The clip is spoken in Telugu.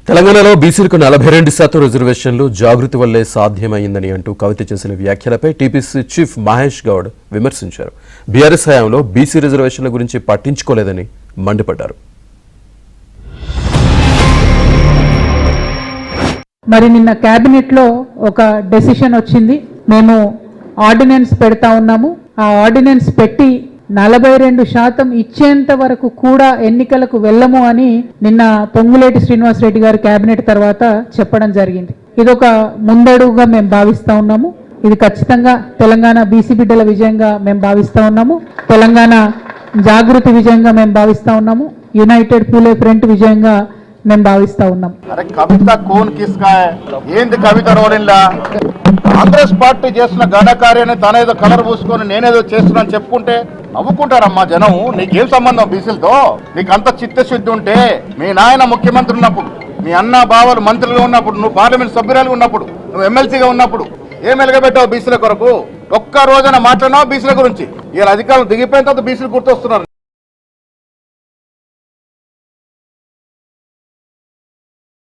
తెలంగాణలో బీసీలకు 42% రిజర్వేషన్లు జాగృతి వల్లే సాధ్యమైందని అంటూ కవిత చేసిన వ్యాఖ్యలపై టీపీసీ చీఫ్ మహేష్ గౌడ్ విమర్శించారు. బీఆర్ఎస్ హయాంలో బీసీ రిజర్వేషన్ల గురించి పట్టించుకోలేదని మండిపడ్డారు. మరి నిన్న కేబినెట్ లో ఒక డెసిషన్ వచ్చింది. మేము ఆర్డినెన్స్ పెడతా ఉన్నాము. ఆ ఆర్డినెన్స్ పెట్టి 42% ఇచ్చేంత వరకు కూడా ఎన్నికలకు వెళ్ళము అని నిన్న పొంగులేటి శ్రీనివాసరెడ్డి గారు కేబినెట్ తర్వాత చెప్పడం జరిగింది. ఇదొక ముందడుగుగా మేము భావిస్తా ఉన్నాము. ఇది ఖచ్చితంగా తెలంగాణ బీసీ బిడ్డల విజయంగా మేము భావిస్తా ఉన్నాము. తెలంగాణ జాగృతి విజయంగా మేము భావిస్తా ఉన్నాము. యునైటెడ్ పూలే ఫ్రంట్ విజయంగా మేము భావిస్తా ఉన్నాం. కవిత కోన్ కిస్కా ఏంది కవిత రోడిన్లా కాంగ్రెస్ పార్టీ చేస్తున్న ఘనకార్యాన్ని తనేదో కలర్ పూసుకొని నేనేదో చేస్తున్నాను చెప్పుకుంటే నవ్వుకుంటారమ్మా జనం. నీకేం సంబంధం బీసీలతో? నీకు అంత చిత్తశుద్ధి ఉంటే మీ నాయన ముఖ్యమంత్రి ఉన్నప్పుడు, మీ అన్న బావలు మంత్రులుగా ఉన్నప్పుడు, నువ్వు పార్లమెంట్ సభ్యురాలుగా ఉన్నప్పుడు, నువ్వు ఎమ్మెల్సీగా ఉన్నప్పుడు ఏం వెలగబెట్టావు బీసీల కొరకు? ఒక్క రోజున మాట్లాడినావు బీసీల గురించి. ఇలా అధికారులు దిగిపోయిన తర్వాత బీసీలు గుర్తొస్తున్నారు.